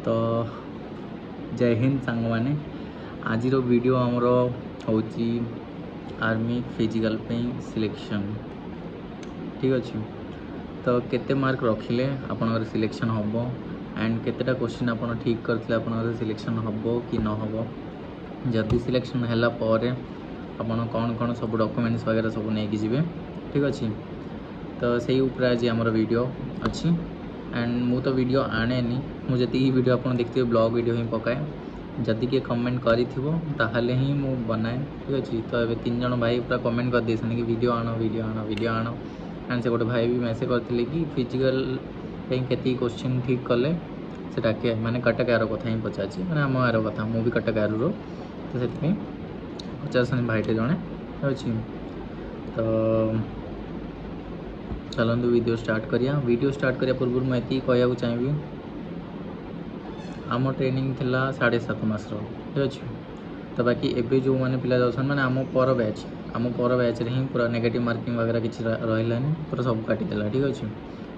तो जय हिंद सांग मैंने आज वीडियो आमर हूँ आर्मी फिजिकल सिलेक्शन ठीक अच्छे। तो केते मार्क रखिले आपनकर सिलेक्शन हम एंड केतेटा क्वेश्चन आप ठीक करते आपनकर सिलेक्शन हम कि न हम जदि सिलेक्शन है आपन कौन कौन सब डॉक्यूमेंट्स वगैरह सब नहीं जी ठीक अच्छे। तो से ऊपर आज आमर वीडियो अच्छी एंड मु तो वीडियो आने मुझे वीडियो आप देखते ब्लॉग वीडियो ही पकाए जदि किए कमेंट करें ही मु बनाए ठीक अच्छे। तो ये 3 जन भाई पूरा कमेंट कर दे कि वीडियो आण एंड से गोटे भाई भी मेसेज करते कि फिजिकल के क्वेश्चन ठीक कले से डाके माने कटक यार कथा ही पचार मैंने आम यार कथा मुझे कटक यार तो से पचार भाईटे जड़े अच्छे। तो चलते वीडियो स्टार्ट करिया। वीडियो स्टार्ट करिया पूर्व मुझे कहूँ चाहिए आम ट्रेनिंग थिला 7.5 मास ठीक अच्छे। तो बाकी एबे जो मैंने पिला जाऊँ मैंने आम पर बैच ही पूरा नेगेटिव मार्किंग वगैरह किसी रही पूरा सब काटिदेला ठीक अच्छे।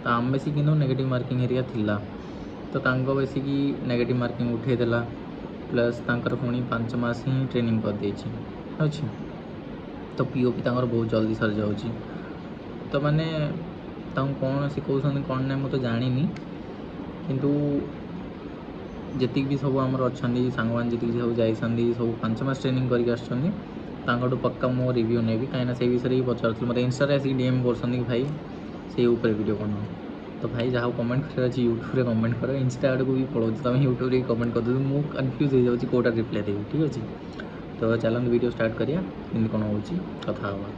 तो आम बेसी कि नेगेटिव मार्किंग एरिया थिला तो बेसिक नेगेटिव मार्किंग उठेदेला प्लस तांकर पुणी 5 मास ही ट्रेनिंग कर देछि अच्छे। तो पीओपी तांकर बहुत जल्दी सर जाऊँगी तो मैंने कौन शिखौन कौन ना मुझे जानी किंतु जी भी सब आमर अच्छा सांग जी सब जाती सब 5 मास ट्रेनिंग करके पक्का मो रिव्यू नेबी कहीं से विषय ही पचार मतलब इंस्टा आसिक डीएम कर भाई से ऊपर वीडियो बना। तो भाई जहाँ कमेंट कर यूट्यूब कमेंट कर इंस्टा आड़ को भी पड़ो तुम यूट्यूब कमेंट कर दो मुझे कन्फ्यूज हो जाऊँगी कौटा रिप्लाई देवी ठीक अच्छे। तो चलते वीडियो स्टार्ट करिया कि कौन हो कथा हवा।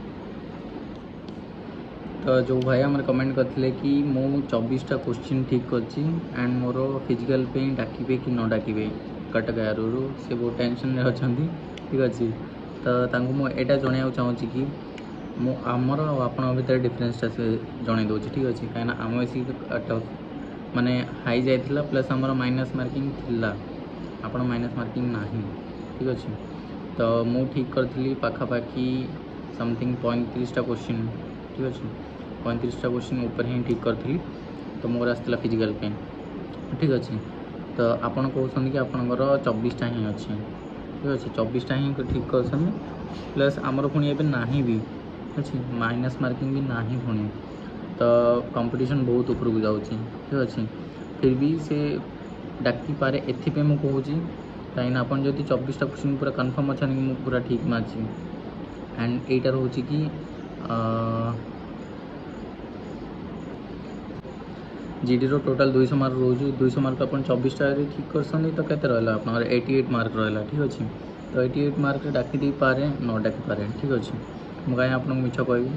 तो जो भाई आम कमेंट करते कि मु 24टा क्वेश्चन ठीक करची एंड मोर फिजिकल पे डाकिबे कि न डाकिबे कटक यारू से बहुत टेंशन में अच्छा ठीक अच्छे। तो मुझे जनवाक चाहूँगी कि मु आमर आपण भर डिफरेन्सटा से जन दूसरी ठीक अच्छे कहीं आम बेसी माने हाई जाइला प्लस आमर माइनस मार्किंग थिला आपण माइनस मार्किंग ना ठीक अच्छे। तो मु ठीक करी पाखापाखि समथिंग 35टा क्वेश्चन ठीक अच्छे 35टा क्वेश्चन ऊपर ही ठीक करी। तो मोर आसला फिजिकल पे ठीक अच्छे। तो आपन कहते कि आपंकर 24टा ही अच्छे ठीक अच्छे 24टा ही ठीक कर प्लस आमर पुणी एवं ना भी अच्छे माइनस मार्किंग भी ना पुणी। तो कंपटीशन बहुत ऊपर को जाऊँगी ठीक अच्छे फिर भी से डाकी पारे एथि मुझे कहूँ कहीं आपन जब 24टा क्वेश्चन पूरा कन्फर्म अच्छा कि पूरा ठीक मार्ची एंड यहीटा रोचे कि जीडी रो टोटाल 200 मार्क रोज 200 मार्क अपन 24टा ठीक कर तो कैसे रहा आप 88 मार्क रहा ठीक अच्छे। तो 88 मार्क डाकी दे पारे न डाकी पारे ठीक अच्छे मुझे कहीं आपको मिछ कह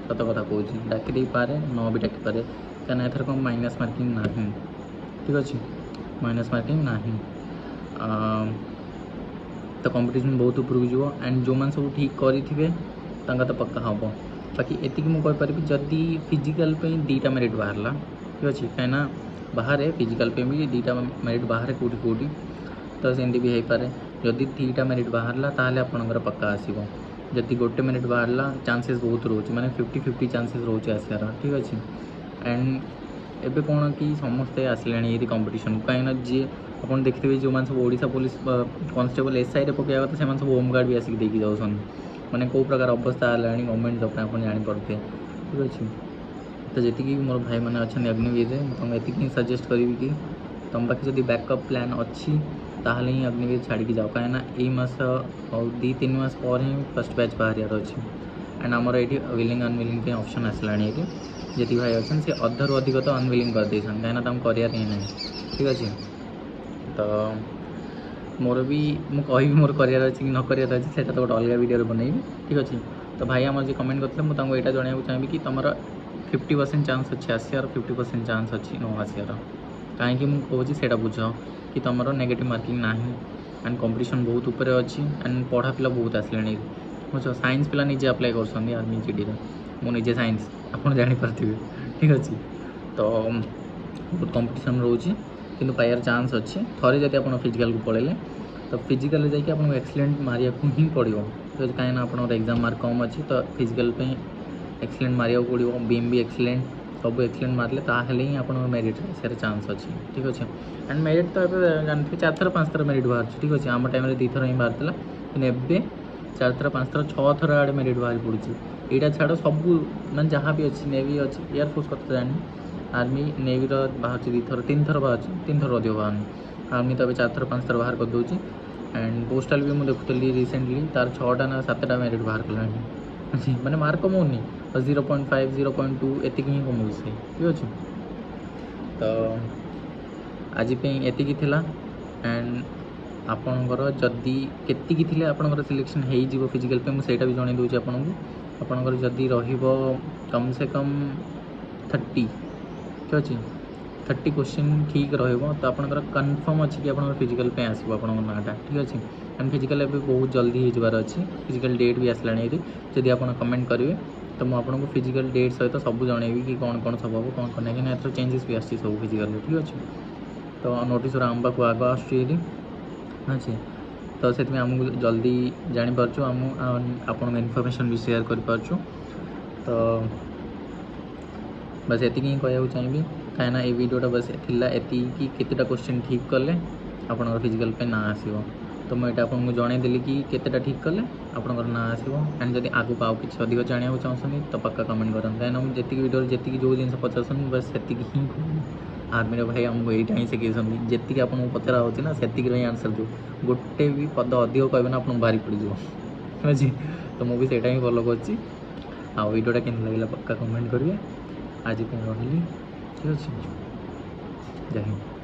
सत कथा कहूँ डाकी दे पारे न भी डाकी पारे क्या एथर कम माइनस मार्किंग ना ठीक अच्छे माइनस मार्किंग ना तो कंपटीशन बहुत ऊपर को जीव एंड जो मैंने सब ठीक करेंगे तो पक्का हम बाकी एति मुझे जदि फिजिकल पे 2टा मेरिट बाहरला ठीक अच्छे कहीं बाहर फिजिकल पे भी 2टा मेरिट बाहर कौटी कौटी तो सेमती भी हो पारे जदि 3टा मेरिट बाहरला ताहले आपनकर पक्का आसीबो जदि गोटे मेरिट बाहरला चांसेस बहुत रोचे माने 50-50 चांसेस रोचे आसार ठीक अच्छे। एंड एबे कौन कि समस्ते आसिले ये कंपटीशन कहीं जी आप देखते जो मैंने सब ओडिशा पुलिस कांस्टेबल एसआई रे पकड़ा तो से सब होमगार्ड भी आसिक देकी जाऊँ मैंने कौ प्रकार अवस्था है गवर्नमेंट जॉब आप जापे ठीक अच्छे। तो जी मोर भाई मैंने अच्छा अग्निवीर तुमको ये सजेस्ट करी कि तुम पाखे जब बैकअप प्लान अच्छी ताहले ही अग्निवीर छाड़ी जाओ कहीं यही मास 2-3 मास पर ही फर्स्ट बैच बाहर अच्छे एंड आमर ये विलिंग अनविलिंग के ऑप्शन आसला जी भाई अच्छे से अधर अधिक तो अनविलिंग कर देते कहीं करार ही ना ठीक अच्छे। तो मोर भी मुझे मोर करार अच्छे कि न करार अच्छे से तो गोटे अलग वीडियो बनैबी ठीक अच्छे। तो भाई आम जो कमेंट करते मुझे यहाँ जनवाक चाहिए कि तुम 50% चांस अच्छे आसार 50% चांस अच्छी न आसार कहीं मुझे से बुझ कि तुम नेगेटिव मार्किंग ना एंड कंपटीशन बहुत ऊपर अच्छी एंड पढ़ा पिला बहुत आसले बुझ साइंस पिला निजे अप्लाई कर आर्मी जीडी मुझे साइंस आप जापारे ठीक अच्छे। तो बहुत कंपटीशन रोचे कि पाइबार चांस अच्छे थे जब आप फिजिकल को पढ़ेले तो फिजिकल जाकि आपको एक्सीलेंट मारिया ही पड़ो कहीं आप एग्जाम मार्क कम अच्छे तो फिजिकल पे एक्सीलेंट मारिया पड़ो बीम भी एक्सीलेंट सब एक्सीलेंट मारे ताहले ही आप मेरिट आसार चान्स अच्छी ठीक अच्छे एंड मेरिट तो ये जानते 4 थर 5 थर मेरिट बाहर ठीक अच्छे आम टाइम 2 थर ही बाहर एवं 4 थर 5 थर 6 थर आड़े मेरिट बाहर पड़ी यहाँ छाड़ सब मैं जहाँ भी अच्छी नेवी अच्छी एयरफोर्स कथा जानी आर्मी नेवी बाहर 2 थर 3 थर बाहर 3 थर अधिक बाहर आर्मी तो 4 थर 5 थर बाहर कर दूसरी एंड पोस्टाल भी मुझे देखुली रिसेंटली तार 6टा ना 7टा मेरिट बाहर कलानी मैंने मार्क कमाऊनी 0.5 0.2 एति ही कमाऊँ ठीक अच्छे तो आज एति थिला एंड आपणकर जदि केतिकी थिले आपणकर सिलेक्शन हो फिजिकल पे मुझे भी जन दूसरी आपणकर जदि रहिबो कम से कम 30 ठीक अच्छे 30 क्वेश्चन ठीक रहिबो तो आपणकर कन्फर्म अच्छी कि आपणकर फिजिकल पे आसो आप नाटा ठीक अच्छे एंड फिजिकल भी बहुत जल्दी हो जबार अच्छी फिजिकल डेट भी आसला जदि आप कमेंट करेंगे तो मुझे आपको फिजिकल डेट सहित सब जनइबी कि कौन कौन सब हम कौन कौन नहीं एथर चेंजेस भी आसी सब फिजिकल ठीक अच्छे तो नोटिस आम पाक आग आसूँ अच्छे तो से आमको जल्दी जापार आम आपण इनफर्मेशन भी शेयर कर तो बस ये कह चाहिए कहीं ये वीडियोटा बस एति केतेटा क्वेश्चन ठीक कले आप फिजिकल पे ना आसो तो मुझे आपको जनईदेली कि केतेटा ठीक कले आपंकर ना आसो एंड जब आगे आउ कि अधिक जाना चाहूँ तो पक्का कमेंट करें कहीं मुझे जी वीडियो जी जो जिन पचार बस से ही आर्मी भाई आमको यहाँ ही शिखी जी आपको पचरा होना से आंसर दो गोटे भी पद अधिक कहना आपको भारी पड़ जी तो मुझे ही फॉलो कर वीडियोटा केम लगे पक्का कमेंट करेंगे आज रही ठीक अच्छे जय हिंद।